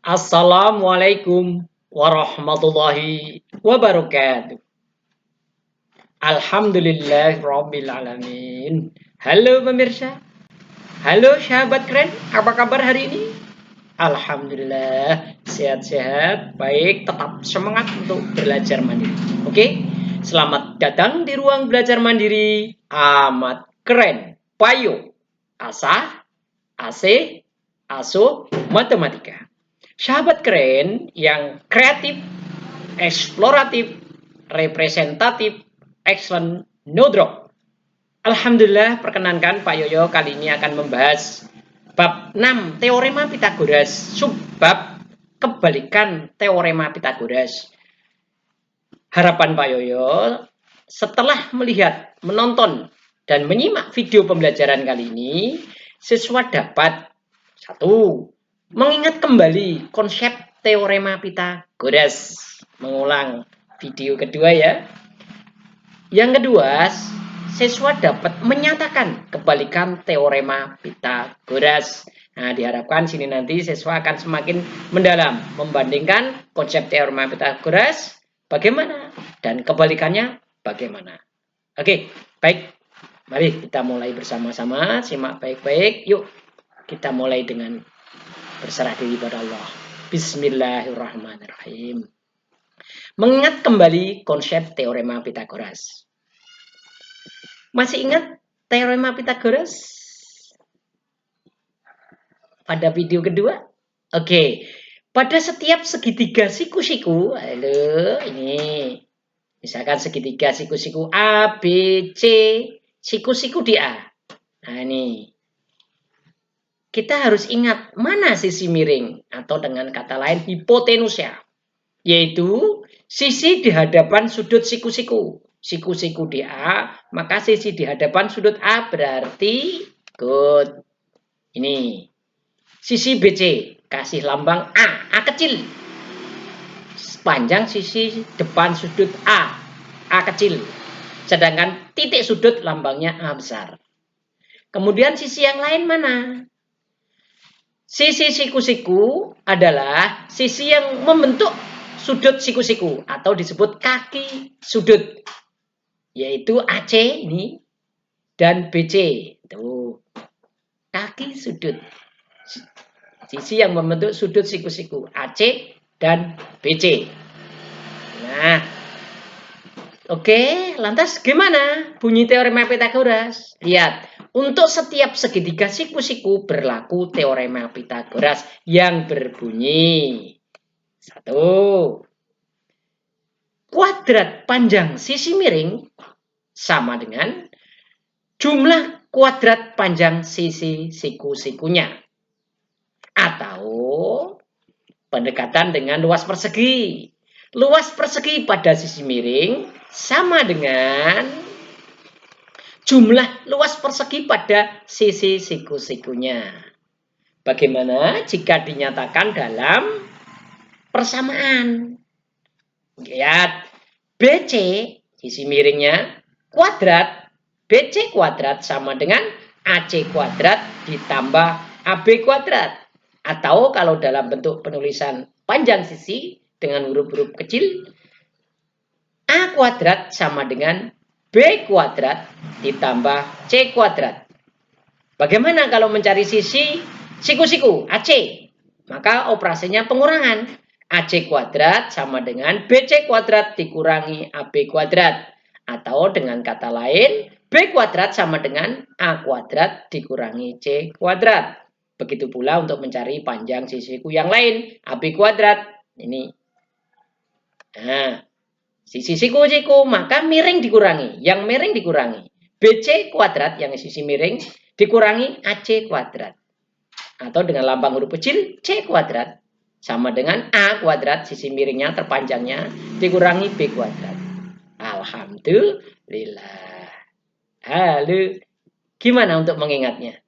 Assalamualaikum warahmatullahi wabarakatuh. Alhamdulillahirabbil alamin. Halo pemirsa, halo sahabat keren, apa kabar hari ini? Alhamdulillah, sehat-sehat, baik, tetap semangat untuk belajar mandiri. Oke, selamat datang di ruang belajar mandiri. Amat keren, Payo, Asah, AC, ASO, Matematika. Sahabat keren yang kreatif, eksploratif, representatif, excellent, no drop. Alhamdulillah, perkenankan Pak Yoyo kali ini akan membahas bab 6 teorema Pitagoras, subbab kebalikan teorema Pitagoras. Harapan Pak Yoyo setelah melihat, menonton, dan menyimak video pembelajaran kali ini, siswa dapat satu, mengingat kembali konsep teorema Pitagoras. Mengulang video kedua ya. Yang kedua, siswa dapat menyatakan kebalikan teorema Pitagoras. Nah, diharapkan sini nanti siswa akan semakin mendalam membandingkan konsep teorema Pitagoras bagaimana dan kebalikannya bagaimana. Oke, baik. Mari kita mulai bersama-sama, simak baik-baik. Yuk, kita mulai dengan berserah diri pada Allah. Bismillahirrahmanirrahim. Mengingat kembali konsep teorema Pitagoras. Masih ingat teorema Pitagoras? Pada video kedua? Oke. Pada setiap segitiga siku-siku, halo, ini. Misalkan segitiga siku-siku A, B, C, siku-siku di A. Nah, ini. Kita harus ingat mana sisi miring atau dengan kata lain hipotenusa, yaitu sisi di hadapan sudut siku-siku. Siku-siku di A, maka sisi di hadapan sudut A berarti good. Ini. Sisi BC, kasih lambang A kecil. Panjang sisi depan sudut A kecil. Sedangkan titik sudut lambangnya A besar. Kemudian sisi yang lain mana? Sisi siku-siku adalah sisi yang membentuk sudut siku-siku atau disebut kaki sudut, yaitu AC ini dan BC. Tuh, kaki sudut. Sisi yang membentuk sudut siku-siku AC dan BC. Nah, oke, lantas gimana bunyi teorema Pitagoras? Lihat. Untuk setiap segitiga siku-siku berlaku teorema Pitagoras yang berbunyi. Satu. Kuadrat panjang sisi miring sama dengan jumlah kuadrat panjang sisi siku-sikunya. Atau pendekatan dengan luas persegi. Luas persegi pada sisi miring sama dengan jumlah luas persegi pada sisi siku-sikunya. Bagaimana jika dinyatakan dalam persamaan? Lihat, BC, sisi miringnya, kuadrat, BC kuadrat sama dengan AC kuadrat ditambah AB kuadrat. Atau kalau dalam bentuk penulisan panjang sisi dengan huruf-huruf kecil, A kuadrat sama dengan B kuadrat ditambah C kuadrat. Bagaimana kalau mencari sisi siku-siku AC? Maka operasinya pengurangan. AC kuadrat sama dengan BC kuadrat dikurangi AB kuadrat. Atau dengan kata lain, B kuadrat sama dengan A kuadrat dikurangi C kuadrat. Begitu pula untuk mencari panjang sisiku yang lain, AB kuadrat. Ini. Nah, sisi siku-siku, maka miring dikurangi. Yang miring dikurangi. BC kuadrat yang sisi miring dikurangi AC kuadrat. Atau dengan lambang huruf kecil, C kuadrat. Sama dengan A kuadrat, sisi miringnya terpanjangnya, dikurangi B kuadrat. Alhamdulillah. Halo. Gimana untuk mengingatnya?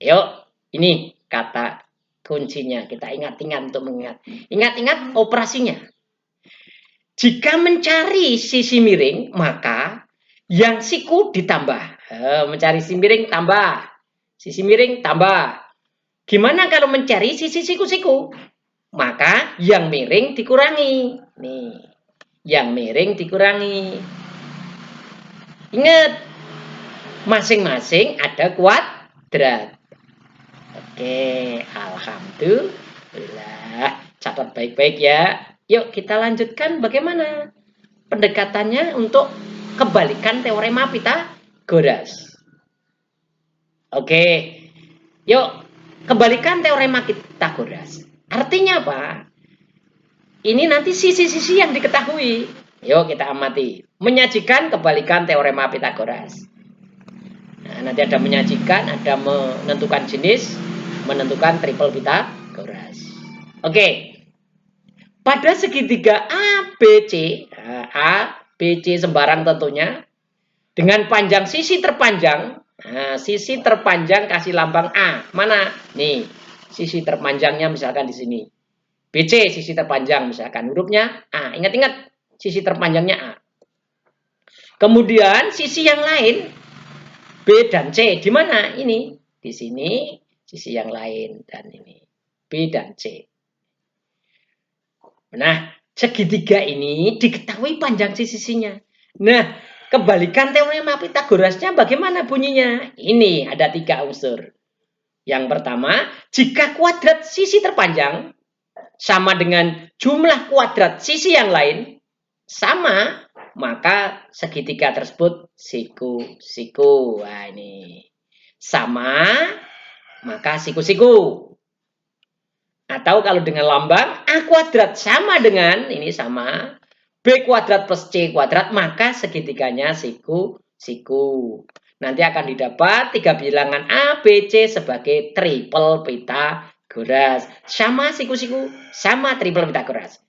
Yuk, ini kata kuncinya. Kita ingat-ingat untuk mengingat. Ingat-ingat operasinya. Jika mencari sisi miring, maka yang siku ditambah. Mencari sisi miring tambah. Sisi miring tambah. Gimana kalau mencari sisi siku-siku? maka yang miring dikurangi. Nih, yang miring dikurangi. Ingat, masing-masing ada kuadrat. Oke, alhamdulillah. Catat baik-baik ya. Yuk kita lanjutkan bagaimana pendekatannya untuk kebalikan teorema Pythagoras. Oke, yuk kebalikan teorema Pythagoras. Artinya apa? Ini nanti sisi-sisi yang diketahui. Yuk kita amati. Menyajikan kebalikan teorema Pythagoras. Nah, nanti ada menyajikan, ada menentukan jenis, menentukan triple Pythagoras. Oke. Pada segitiga ABC, ABC sembarang tentunya, dengan panjang sisi terpanjang, sisi terpanjang kasih lambang A. Mana? Nih, sisi terpanjangnya misalkan di sini. BC, sisi terpanjang misalkan. Hurufnya A. Ingat-ingat, sisi terpanjangnya A. Kemudian sisi yang lain, B dan C. Di mana? Ini. Di sini, sisi yang lain. Dan ini. B dan C. Nah, segitiga ini diketahui panjang sisi-sisinya. Nah, kebalikan teorema Pythagorasnya bagaimana bunyinya? Ini ada 3 unsur. Yang pertama, jika kuadrat sisi terpanjang sama dengan jumlah kuadrat sisi yang lain sama, maka segitiga tersebut siku-siku. Nah, ini. Sama, maka siku-siku. Atau kalau dengan lambang A kuadrat sama dengan, ini sama, B kuadrat plus C kuadrat, maka segitiganya siku-siku. Nanti akan didapat 3 bilangan A, B, C sebagai triple Pythagoras. Sama siku-siku, sama triple Pythagoras.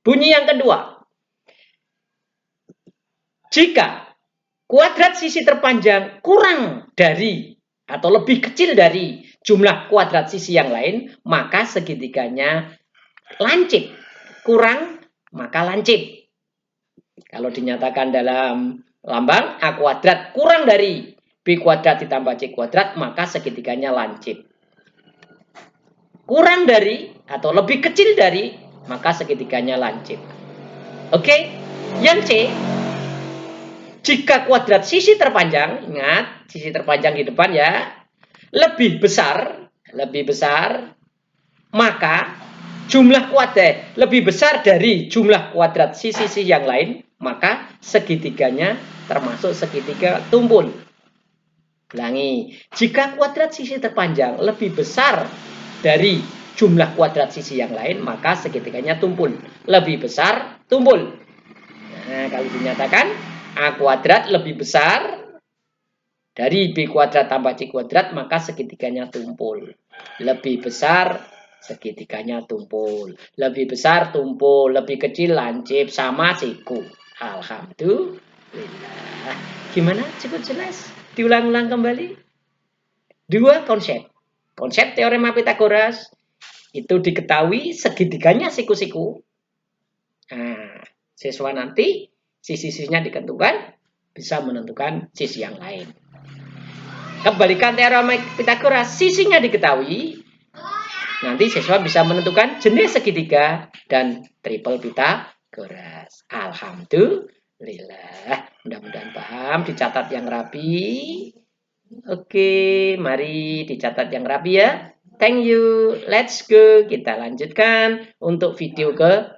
Bunyi yang kedua. Jika kuadrat sisi terpanjang kurang dari atau lebih kecil dari jumlah kuadrat sisi yang lain, maka segitiganya lancip. Kurang, maka lancip. Kalau dinyatakan dalam lambang A kuadrat kurang dari B kuadrat ditambah C kuadrat, maka segitiganya lancip. Kurang dari atau lebih kecil dari, maka segitiganya lancip. Oke, yang C, jika kuadrat sisi terpanjang, ingat sisi terpanjang di depan ya, lebih besar, maka jumlah kuadrat lebih besar dari jumlah kuadrat sisi-sisi yang lain, maka segitiganya termasuk segitiga tumpul. Ulangi, jika kuadrat sisi terpanjang lebih besar dari jumlah kuadrat sisi yang lain, maka segitiganya tumpul. Lebih besar, tumpul. Nah, kalau dinyatakan A kuadrat lebih besar dari B kuadrat tambah C kuadrat, maka segitiganya tumpul. Lebih besar, segitiganya tumpul. Lebih besar, tumpul. Lebih kecil, lancip. Sama, siku. Alhamdulillah. Gimana? Cukup jelas? Diulang-ulang kembali. 2 konsep. Konsep teorema Pythagoras itu diketahui segitiganya siku-siku. Nah, siswa nanti sisi-sisinya ditentukan, bisa menentukan sisi yang lain. Kebalikan teorema Pythagoras, sisinya diketahui, nanti siswa bisa menentukan jenis segitiga dan triple Pythagoras. Alhamdulillah. Mudah-mudahan paham, dicatat yang rapi. Oke, mari dicatat yang rapi ya. Thank you. Let's go. Kita lanjutkan untuk video ke